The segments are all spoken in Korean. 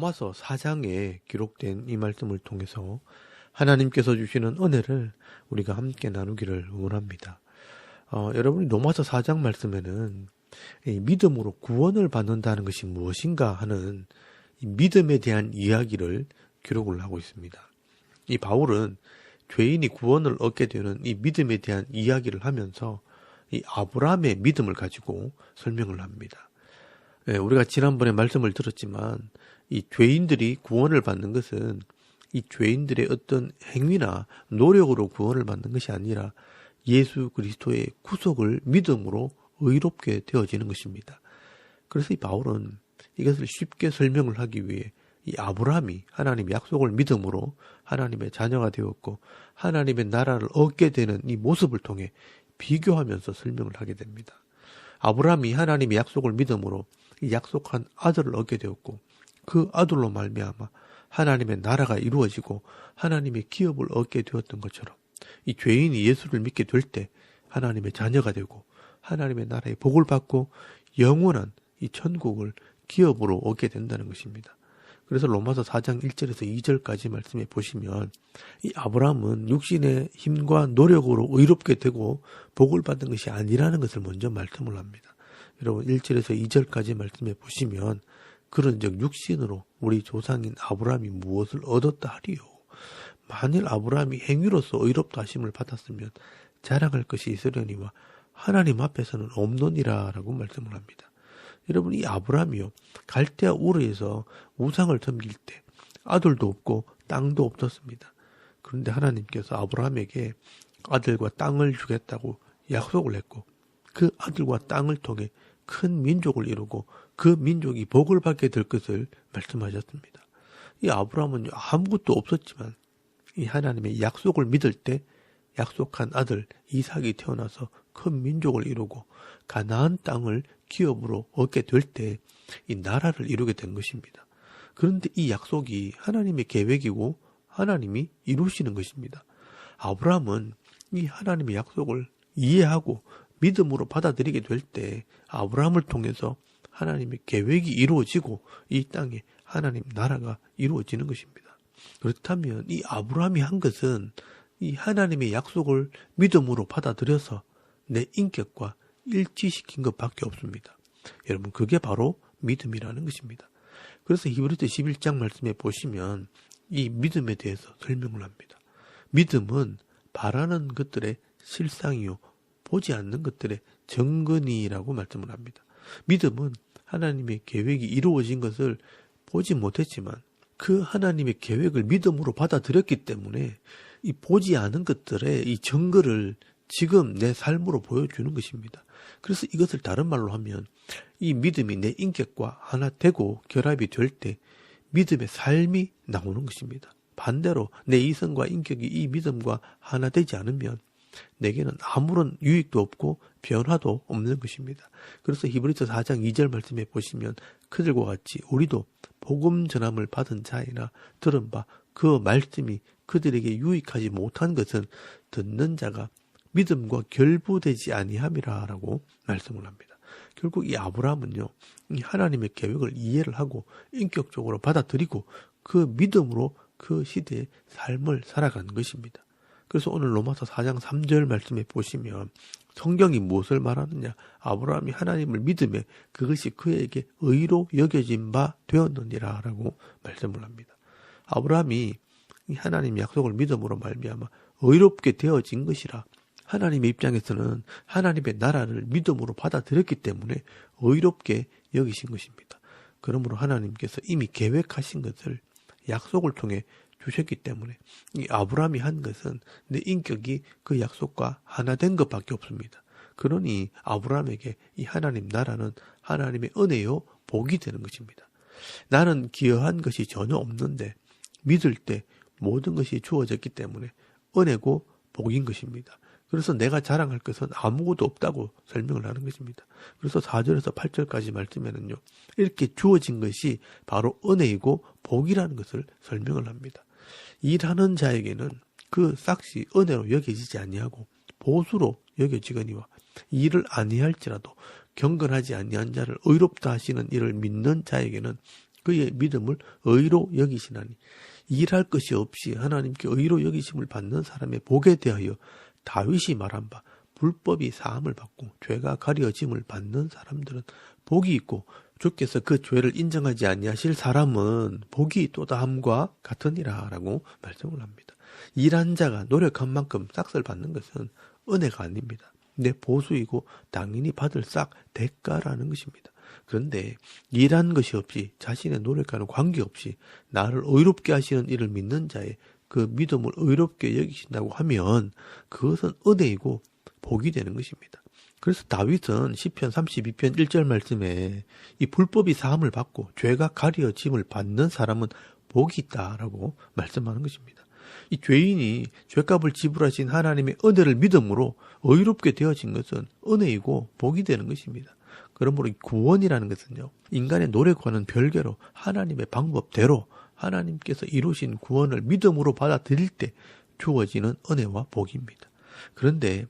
로마서 4장에 기록된 이 말씀을 통해서 하나님께서 주시는 은혜를 우리가 함께 나누기를 원합니다. 여러분이 로마서 4장 말씀에는 이 믿음으로 구원을 받는다는 것이 무엇인가 하는 이 믿음에 대한 이야기를 기록을 하고 있습니다. 이 바울은 죄인이 구원을 얻게 되는 이 믿음에 대한 이야기를 하면서 이 아브라함의 믿음을 가지고 설명을 합니다. 우리가 지난번에 말씀을 들었지만 이 죄인들이 구원을 받는 것은 이 죄인들의 어떤 행위나 노력으로 구원을 받는 것이 아니라 예수 그리스도의 구속을 믿음으로 의롭게 되어지는 것입니다. 그래서 이 바울은 이것을 쉽게 설명을 하기 위해 이 아브라함이 하나님의 약속을 믿음으로 하나님의 자녀가 되었고 하나님의 나라를 얻게 되는 이 모습을 통해 비교하면서 설명을 하게 됩니다. 아브라함이 하나님의 약속을 믿음으로 이 약속한 아들을 얻게 되었고 그 아들로 말미암아 하나님의 나라가 이루어지고 하나님의 기업을 얻게 되었던 것처럼 이 죄인이 예수를 믿게 될 때 하나님의 자녀가 되고 하나님의 나라의 복을 받고 영원한 이 천국을 기업으로 얻게 된다는 것입니다. 그래서 로마서 4장 1절에서 2절까지 말씀해 보시면 이 아브라함은 육신의 힘과 노력으로 의롭게 되고 복을 받은 것이 아니라는 것을 먼저 말씀을 합니다. 여러분 1절에서 2절까지 말씀해 보시면 그런즉 육신으로 우리 조상인 아브라함이 무엇을 얻었다 하리요. 만일 아브라함이 행위로서 의롭다 하심을 받았으면 자랑할 것이 있으려니와 하나님 앞에서는 없느니라 라고 말씀을 합니다. 여러분 이 아브라함이요 갈대아 우르에서 우상을 섬길 때 아들도 없고 땅도 없었습니다. 그런데 하나님께서 아브라함에게 아들과 땅을 주겠다고 약속을 했고 그 아들과 땅을 통해 큰 민족을 이루고 그 민족이 복을 받게 될 것을 말씀하셨습니다. 이 아브라함은 아무것도 없었지만 이 하나님의 약속을 믿을 때 약속한 아들 이삭이 태어나서 큰 민족을 이루고 가나안 땅을 기업으로 얻게 될 때 이 나라를 이루게 된 것입니다. 그런데 이 약속이 하나님의 계획이고 하나님이 이루시는 것입니다. 아브라함은 이 하나님의 약속을 이해하고 믿음으로 받아들이게 될 때 아브라함을 통해서 하나님의 계획이 이루어지고 이 땅에 하나님 나라가 이루어지는 것입니다. 그렇다면 이 아브라함이 한 것은 이 하나님의 약속을 믿음으로 받아들여서 내 인격과 일치시킨 것밖에 없습니다. 여러분 그게 바로 믿음이라는 것입니다. 그래서 히브리서 11장 말씀에 보시면 이 믿음에 대해서 설명을 합니다. 믿음은 바라는 것들의 실상이요 보지 않는 것들의 정근이라고 말씀을 합니다. 믿음은 하나님의 계획이 이루어진 것을 보지 못했지만 그 하나님의 계획을 믿음으로 받아들였기 때문에 이 보지 않은 것들의 이 증거를 지금 내 삶으로 보여주는 것입니다. 그래서 이것을 다른 말로 하면 이 믿음이 내 인격과 하나 되고 결합이 될 때 믿음의 삶이 나오는 것입니다. 반대로 내 이성과 인격이 이 믿음과 하나 되지 않으면 내게는 아무런 유익도 없고 변화도 없는 것입니다. 그래서 히브리서 4장 2절 말씀에 보시면 그들과 같이 우리도 복음 전함을 받은 자이나 들은 바 그 말씀이 그들에게 유익하지 못한 것은 듣는 자가 믿음과 결부되지 아니함이라 라고 말씀을 합니다. 결국 이 아브라함은요 이 하나님의 계획을 이해를 하고 인격적으로 받아들이고 그 믿음으로 그 시대의 삶을 살아가는 것입니다. 그래서 오늘 로마서 4장 3절 말씀에 보시면 성경이 무엇을 말하느냐 아브라함이 하나님을 믿음에 그것이 그에게 의로 여겨진 바 되었느니라 라고 말씀을 합니다. 아브라함이 하나님의 약속을 믿음으로 말미암아 의롭게 되어진 것이라 하나님의 입장에서는 하나님의 나라를 믿음으로 받아들였기 때문에 의롭게 여기신 것입니다. 그러므로 하나님께서 이미 계획하신 것을 약속을 통해 주셨기 때문에 이 아브라함이 한 것은 내 인격이 그 약속과 하나 된 것밖에 없습니다. 그러니 아브라함에게 이 하나님 나라는 하나님의 은혜요 복이 되는 것입니다. 나는 기여한 것이 전혀 없는데 믿을 때 모든 것이 주어졌기 때문에 은혜고 복인 것입니다. 그래서 내가 자랑할 것은 아무것도 없다고 설명을 하는 것입니다. 그래서 4절에서 8절까지 말씀에는요 이렇게 주어진 것이 바로 은혜이고 복이라는 것을 설명을 합니다. 일하는 자에게는 그 삭시 은혜로 여겨지지 아니하고 보수로 여겨지거니와 일을 아니할지라도 경건하지 아니한 자를 의롭다 하시는 이를 믿는 자에게는 그의 믿음을 의로 여기시나니 일할 것이 없이 하나님께 의로 여기심을 받는 사람의 복에 대하여 다윗이 말한 바 불법이 사함을 받고 죄가 가려짐을 받는 사람들은 복이 있고 주께서 그 죄를 인정하지 아니하실 사람은 복이 또다함과 같으니라 라고 말씀을 합니다. 일한 자가 노력한 만큼 싹을 받는 것은 은혜가 아닙니다. 내 보수이고 당연히 받을 싹 대가라는 것입니다. 그런데 일한 것이 없이 자신의 노력과는 관계없이 나를 의롭게 하시는 이를 믿는 자의 그 믿음을 의롭게 여기신다고 하면 그것은 은혜이고 복이 되는 것입니다. 그래서 다윗은 시편 32편 1절 말씀에 이 불법이 사함을 받고 죄가 가려짐을 받는 사람은 복이 있다라고 말씀하는 것입니다. 이 죄인이 죄값을 지불하신 하나님의 은혜를 믿음으로 의롭게 되어진 것은 은혜이고 복이 되는 것입니다. 그러므로 구원이라는 것은요, 인간의 노력과는 별개로 하나님의 방법대로 하나님께서 이루신 구원을 믿음으로 받아들일 때 주어지는 은혜와 복입니다. 그런데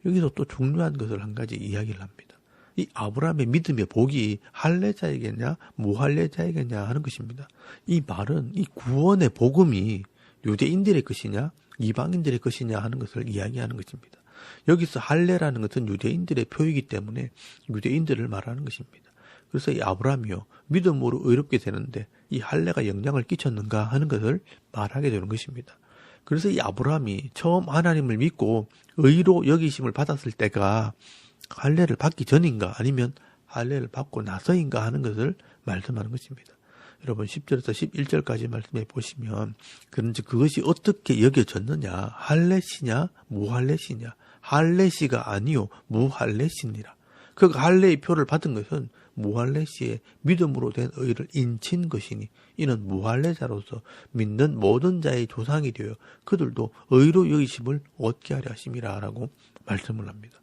여기서 또 중요한 것을 한 가지 이야기를 합니다. 이 아브라함의 믿음의 복이 할례자에게냐 무할례자에게냐 하는 것입니다. 이 말은 이 구원의 복음이 유대인들의 것이냐 이방인들의 것이냐 하는 것을 이야기하는 것입니다. 여기서 할례라는 것은 유대인들의 표이기 때문에 유대인들을 말하는 것입니다. 그래서 이 아브라함이요 믿음으로 의롭게 되는데 이 할례가 영향을 끼쳤는가 하는 것을 말하게 되는 것입니다. 그래서 이 아브라함이 처음 하나님을 믿고 의로 여기심을 받았을 때가 할례를 받기 전인가 아니면 할례를 받고 나서인가 하는 것을 말씀하는 것입니다. 여러분 10절에서 11절까지 말씀해 보시면 그런즉 그것이 어떻게 여겨졌느냐 할례시냐 무할례시냐 할례시가 아니요 무할례시니라. 그 할례의 표를 받은 것은 무할례시의 믿음으로 된 의를 인친 것이니 이는 무할례자로서 믿는 모든 자의 조상이 되어 그들도 의로 여기심을 얻게 하려 하심이라 라고 말씀을 합니다.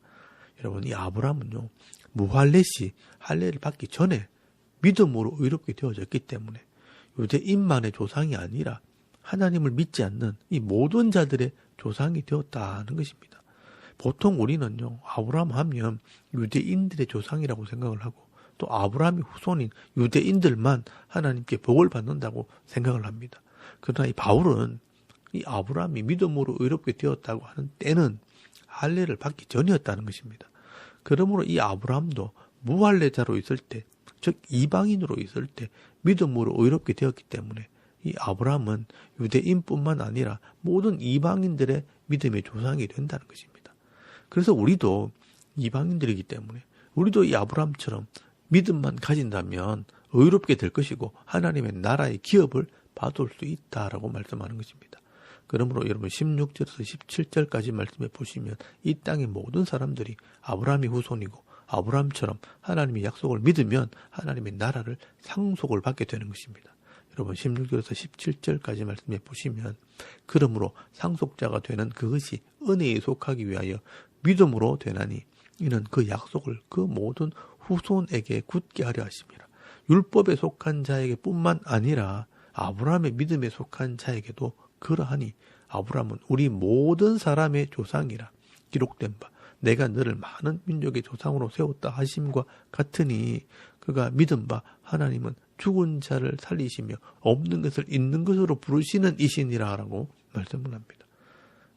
여러분 이 아브라함은요 무할례시 할례를 받기 전에 믿음으로 의롭게 되어졌기 때문에 유대인만의 조상이 아니라 하나님을 믿지 않는 이 모든 자들의 조상이 되었다는 것입니다. 보통 우리는요 아브라함 하면 유대인들의 조상이라고 생각을 하고 또 아브라함의 후손인 유대인들만 하나님께 복을 받는다고 생각을 합니다. 그러나 이 바울은 이 아브라함이 믿음으로 의롭게 되었다고 하는 때는 할례를 받기 전이었다는 것입니다. 그러므로 이 아브라함도 무할례자로 있을 때, 즉 이방인으로 있을 때 믿음으로 의롭게 되었기 때문에 이 아브라함은 유대인뿐만 아니라 모든 이방인들의 믿음의 조상이 된다는 것입니다. 그래서 우리도 이방인들이기 때문에 우리도 이 아브라함처럼 믿음만 가진다면 의롭게 될 것이고 하나님의 나라의 기업을 받을 수 있다라고 말씀하는 것입니다. 그러므로 여러분 16절에서 17절까지 말씀해 보시면 이 땅의 모든 사람들이 아브라함의 후손이고 아브라함처럼 하나님의 약속을 믿으면 하나님의 나라를 상속을 받게 되는 것입니다. 여러분 16절에서 17절까지 말씀해 보시면 그러므로 상속자가 되는 그것이 은혜에 속하기 위하여 믿음으로 되나니 이는 그 약속을 그 모든 후손에게 굳게 하려 하심이라. 율법에 속한 자에게 뿐만 아니라 아브라함의 믿음에 속한 자에게도 그러하니 아브라함은 우리 모든 사람의 조상이라 기록된 바 내가 너를 많은 민족의 조상으로 세웠다 하심과 같으니 그가 믿은 바 하나님은 죽은 자를 살리시며 없는 것을 있는 것으로 부르시는 이시니라 라고 말씀을 합니다.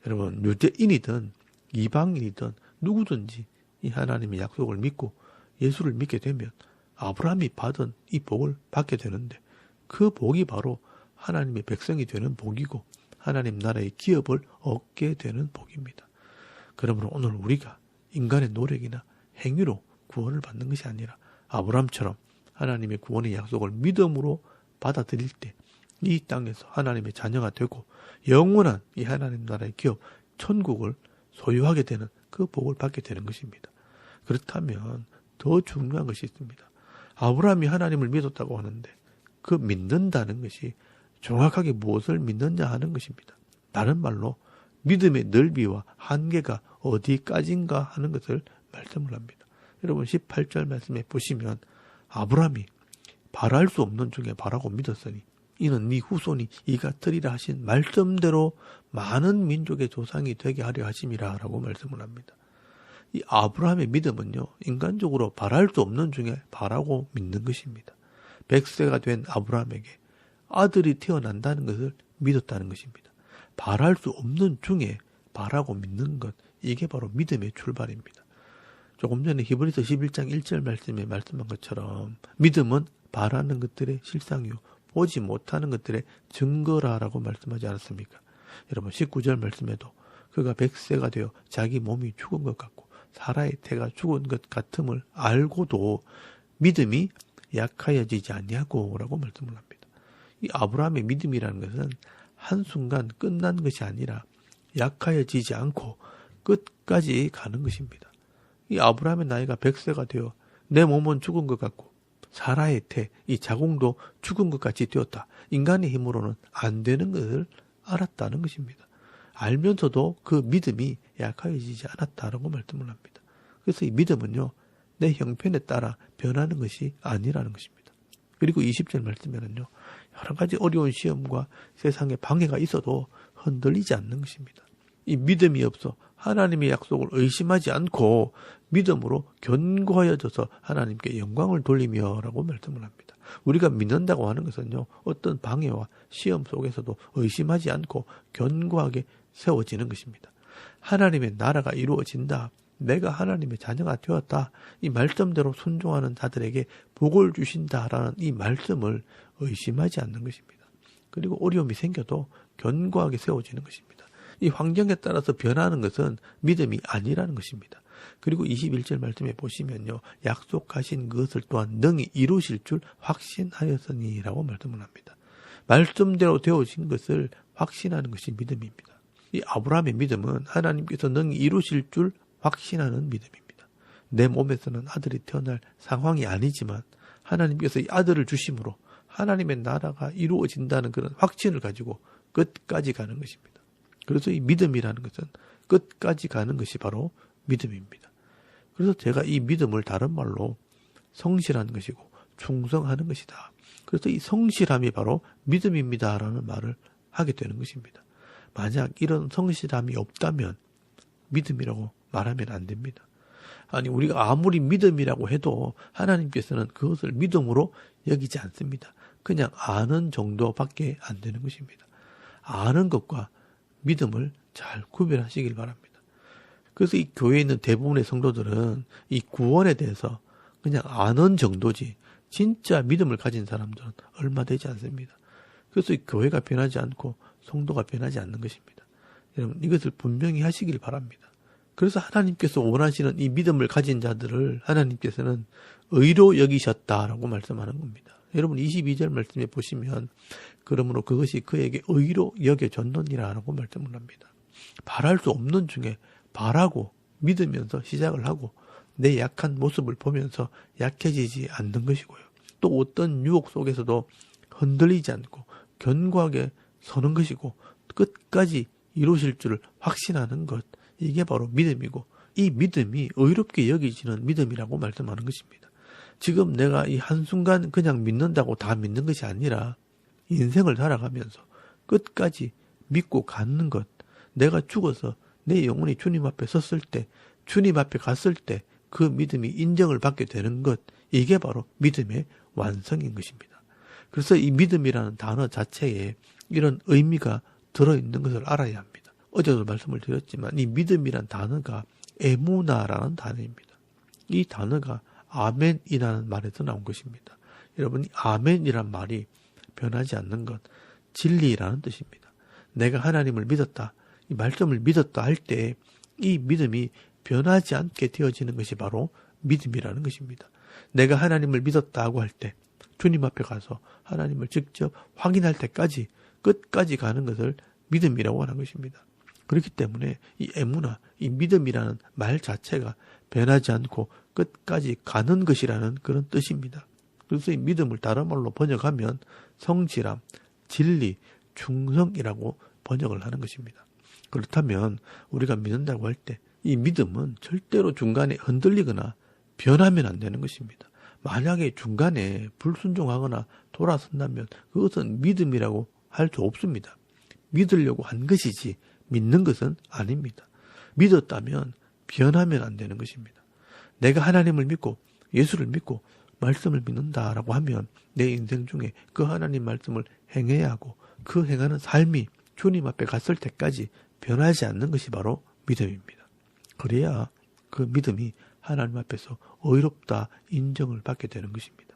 여러분 유대인이든 이방인이든 누구든지 이 하나님의 약속을 믿고 예수를 믿게 되면 아브라함이 받은 이 복을 받게 되는데 그 복이 바로 하나님의 백성이 되는 복이고 하나님 나라의 기업을 얻게 되는 복입니다. 그러므로 오늘 우리가 인간의 노력이나 행위로 구원을 받는 것이 아니라 아브라함처럼 하나님의 구원의 약속을 믿음으로 받아들일 때 이 땅에서 하나님의 자녀가 되고 영원한 이 하나님 나라의 기업 천국을 소유하게 되는 그 복을 받게 되는 것입니다. 그렇다면 더 중요한 것이 있습니다. 아브라함이 하나님을 믿었다고 하는데 그 믿는다는 것이 정확하게 무엇을 믿느냐 하는 것입니다. 다른 말로 믿음의 넓이와 한계가 어디까지인가 하는 것을 말씀을 합니다. 여러분 18절 말씀에 보시면 아브라함이 바랄 수 없는 중에 바라고 믿었으니 이는 네 후손이 이 같으리라 하신 말씀대로 많은 민족의 조상이 되게 하려 하심이라 라고 말씀을 합니다. 이 아브라함의 믿음은요 인간적으로 바랄 수 없는 중에 바라고 믿는 것입니다. 100세가 된 아브라함에게 아들이 태어난다는 것을 믿었다는 것입니다. 바랄 수 없는 중에 바라고 믿는 것, 이게 바로 믿음의 출발입니다. 조금 전에 히브리서 11장 1절 말씀에 말씀한 것처럼 믿음은 바라는 것들의 실상이요 보지 못하는 것들의 증거라라고 말씀하지 않았습니까? 여러분 19절 말씀에도 그가 100세가 되어 자기 몸이 죽은 것 같고 사라의 태가 죽은 것 같음을 알고도 믿음이 약하여지지 아니하고 라고 말씀을 합니다. 이 아브라함의 믿음이라는 것은 한순간 끝난 것이 아니라 약하여지지 않고 끝까지 가는 것입니다. 이 아브라함의 나이가 100세가 되어 내 몸은 죽은 것 같고 사라의 태, 이 자궁도 죽은 것 같이 되었다. 인간의 힘으로는 안 되는 것을 알았다는 것입니다. 알면서도 그 믿음이 약하여지지 않았다라고 말씀을 합니다. 그래서 이 믿음은요, 내 형편에 따라 변하는 것이 아니라는 것입니다. 그리고 20절 말씀에는요, 여러 가지 어려운 시험과 세상에 방해가 있어도 흔들리지 않는 것입니다. 이 믿음이 없어 하나님의 약속을 의심하지 않고 믿음으로 견고하여져서 하나님께 영광을 돌리며 라고 말씀을 합니다. 우리가 믿는다고 하는 것은요, 어떤 방해와 시험 속에서도 의심하지 않고 견고하게 세워지는 것입니다. 하나님의 나라가 이루어진다. 내가 하나님의 자녀가 되었다. 이 말씀대로 순종하는 자들에게 복을 주신다라는 이 말씀을 의심하지 않는 것입니다. 그리고 어려움이 생겨도 견고하게 세워지는 것입니다. 이 환경에 따라서 변하는 것은 믿음이 아니라는 것입니다. 그리고 21절 말씀에 보시면요, 약속하신 것을 또한 능히 이루실 줄 확신하였으니라고 말씀을 합니다. 말씀대로 되어진 것을 확신하는 것이 믿음입니다. 이 아브라함의 믿음은 하나님께서 능히 이루실 줄 확신하는 믿음입니다. 내 몸에서는 아들이 태어날 상황이 아니지만 하나님께서 이 아들을 주심으로 하나님의 나라가 이루어진다는 그런 확신을 가지고 끝까지 가는 것입니다. 그래서 이 믿음이라는 것은 끝까지 가는 것이 바로 믿음입니다. 그래서 제가 이 믿음을 다른 말로 성실한 것이고 충성하는 것이다. 그래서 이 성실함이 바로 믿음입니다라는 말을 하게 되는 것입니다. 만약 이런 성실함이 없다면 믿음이라고 말하면 안 됩니다. 아니, 우리가 아무리 믿음이라고 해도 하나님께서는 그것을 믿음으로 여기지 않습니다. 그냥 아는 정도밖에 안 되는 것입니다. 아는 것과 믿음을 잘 구별하시길 바랍니다. 그래서 이 교회에 있는 대부분의 성도들은 이 구원에 대해서 그냥 아는 정도지 진짜 믿음을 가진 사람들은 얼마 되지 않습니다. 그래서 이 교회가 변하지 않고 성도가 변하지 않는 것입니다. 여러분, 이것을 분명히 하시길 바랍니다. 그래서 하나님께서 원하시는 이 믿음을 가진 자들을 하나님께서는 의로 여기셨다라고 말씀하는 겁니다. 여러분 22절 말씀에 보시면 그러므로 그것이 그에게 의로 여겨졌느니라라고 말씀을 합니다. 바랄 수 없는 중에 바라고 믿으면서 시작을 하고 내 약한 모습을 보면서 약해지지 않는 것이고요. 또 어떤 유혹 속에서도 흔들리지 않고 견고하게 서는 것이고 끝까지 이루실 줄을 확신하는 것, 이게 바로 믿음이고 이 믿음이 의롭게 여기지는 믿음이라고 말씀하는 것입니다. 지금 내가 이 한순간 그냥 믿는다고 다 믿는 것이 아니라 인생을 살아가면서 끝까지 믿고 가는 것, 내가 죽어서 내 영혼이 주님 앞에 섰을 때, 주님 앞에 갔을 때 그 믿음이 인정을 받게 되는 것, 이게 바로 믿음의 완성인 것입니다. 그래서 이 믿음이라는 단어 자체에 이런 의미가 들어있는 것을 알아야 합니다. 어제도 말씀을 드렸지만 이 믿음이란 단어가 에무나라는 단어입니다. 이 단어가 아멘이라는 말에서 나온 것입니다. 여러분, 이 아멘이란 말이 변하지 않는 것, 진리라는 뜻입니다. 내가 하나님을 믿었다, 이 말씀을 믿었다 할 때 이 믿음이 변하지 않게 되어지는 것이 바로 믿음이라는 것입니다. 내가 하나님을 믿었다고 할 때 주님 앞에 가서 하나님을 직접 확인할 때까지 끝까지 가는 것을 믿음이라고 하는 것입니다. 그렇기 때문에 이 에무나, 이 믿음이라는 말 자체가 변하지 않고 끝까지 가는 것이라는 그런 뜻입니다. 그래서 이 믿음을 다른 말로 번역하면 성실함, 진리, 충성이라고 번역을 하는 것입니다. 그렇다면 우리가 믿는다고 할 때 이 믿음은 절대로 중간에 흔들리거나 변하면 안 되는 것입니다. 만약에 중간에 불순종하거나 돌아선다면 그것은 믿음이라고 할 수 없습니다. 믿으려고 한 것이지 믿는 것은 아닙니다. 믿었다면 변하면 안 되는 것입니다. 내가 하나님을 믿고 예수를 믿고 말씀을 믿는다라고 하면 내 인생 중에 그 하나님 말씀을 행해야 하고 그 행하는 삶이 주님 앞에 갔을 때까지 변하지 않는 것이 바로 믿음입니다. 그래야 그 믿음이 하나님 앞에서 의롭다 인정을 받게 되는 것입니다.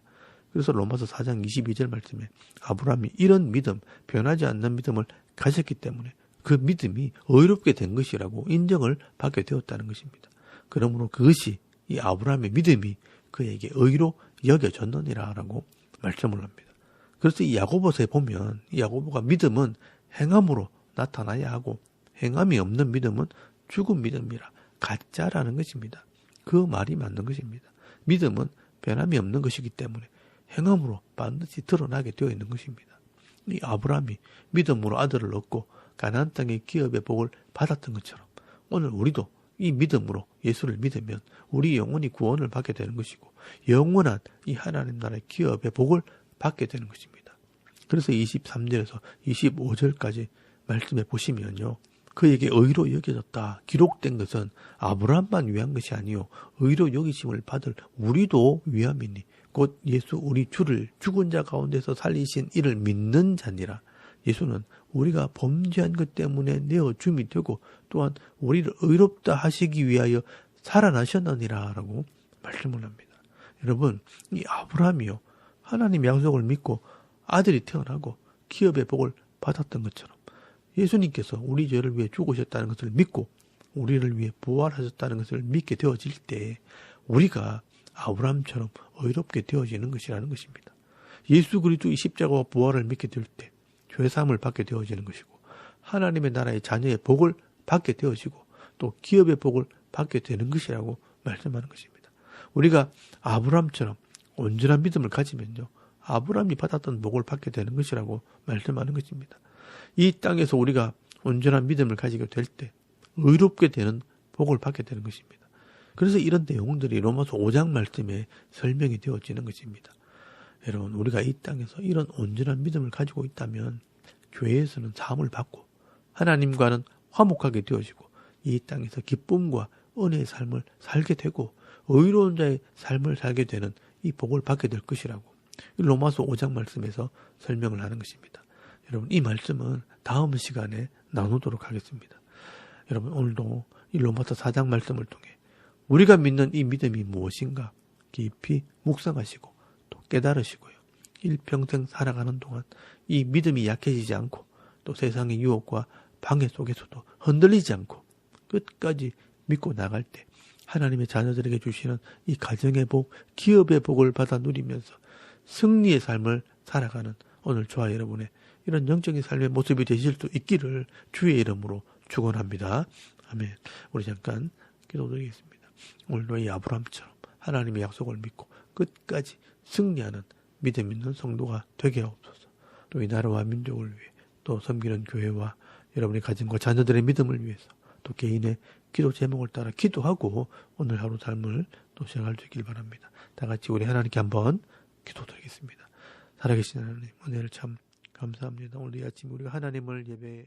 그래서 로마서 4장 22절 말씀에 아브라함이 이런 믿음, 변하지 않는 믿음을 가졌기 때문에 그 믿음이 의롭게 된 것이라고 인정을 받게 되었다는 것입니다. 그러므로 그것이 이 아브라함의 믿음이 그에게 의로 여겨졌느니라라고 말씀을 합니다. 그래서 이 야고보서에 보면 이 야고보가 믿음은 행함으로 나타나야 하고 행함이 없는 믿음은 죽은 믿음이라 가짜라는 것입니다. 그 말이 맞는 것입니다. 믿음은 변함이 없는 것이기 때문에 행함으로 반드시 드러나게 되어 있는 것입니다. 이 아브라함이 믿음으로 아들을 얻고 가나안 땅의 기업의 복을 받았던 것처럼 오늘 우리도 이 믿음으로 예수를 믿으면 우리 영혼이 구원을 받게 되는 것이고 영원한 이 하나님 나라의 기업의 복을 받게 되는 것입니다. 그래서 23절에서 25절까지 말씀해 보시면요. 그에게 의로 여겨졌다. 기록된 것은 아브라함만 위한 것이 아니요 의로 여기심을 받을 우리도 위함이니 곧 예수 우리 주를 죽은 자 가운데서 살리신 이를 믿는 자니라. 예수는 우리가 범죄한 것 때문에 내어줌이 되고 또한 우리를 의롭다 하시기 위하여 살아나셨느니라 라고 말씀을 합니다. 여러분 이 아브라함이요 하나님 약속을 믿고 아들이 태어나고 기업의 복을 받았던 것처럼 예수님께서 우리 죄를 위해 죽으셨다는 것을 믿고 우리를 위해 부활하셨다는 것을 믿게 되어질 때 우리가 아브라함처럼 의롭게 되어지는 것이라는 것입니다. 예수 그리스도의 십자가와 부활을 믿게 될 때 죄사함을 받게 되어지는 것이고 하나님의 나라의 자녀의 복을 받게 되어지고 또 기업의 복을 받게 되는 것이라고 말씀하는 것입니다. 우리가 아브라함처럼 온전한 믿음을 가지면요. 아브라함이 받았던 복을 받게 되는 것이라고 말씀하는 것입니다. 이 땅에서 우리가 온전한 믿음을 가지게 될 때 의롭게 되는 복을 받게 되는 것입니다. 그래서 이런 내용들이 로마서 5장 말씀에 설명이 되어지는 것입니다. 여러분 우리가 이 땅에서 이런 온전한 믿음을 가지고 있다면 교회에서는 사함을 받고 하나님과는 화목하게 되어지고 이 땅에서 기쁨과 은혜의 삶을 살게 되고 의로운 자의 삶을 살게 되는 이 복을 받게 될 것이라고 로마서 5장 말씀에서 설명을 하는 것입니다. 여러분 이 말씀은 다음 시간에 나누도록 하겠습니다. 여러분 오늘도 이 로마서 4장 말씀을 통해 우리가 믿는 이 믿음이 무엇인가 깊이 묵상하시고 또 깨달으시고요. 일평생 살아가는 동안 이 믿음이 약해지지 않고 또 세상의 유혹과 방해 속에서도 흔들리지 않고 끝까지 믿고 나갈 때 하나님의 자녀들에게 주시는 이 가정의 복, 기업의 복을 받아 누리면서 승리의 삶을 살아가는 오늘 저와 여러분의 이런 영적인 삶의 모습이 되실 수 있기를 주의 이름으로 축원합니다. 아멘. 우리 잠깐 기도드리겠습니다. 오늘도 이 아브라함처럼 하나님의 약속을 믿고 끝까지 승리하는 믿음 있는 성도가 되게 하옵소서. 또 이 나라와 민족을 위해 또 섬기는 교회와 여러분의 가정과 자녀들의 믿음을 위해서 또 개인의 기도 제목을 따라 기도하고 오늘 하루 삶을 또 시작할 수 있길 바랍니다. 다 같이 우리 하나님께 한번 기도드리겠습니다. 살아계신 하나님 은혜를 참 감사합니다. 오늘 이 아침 우리가 하나님을 예배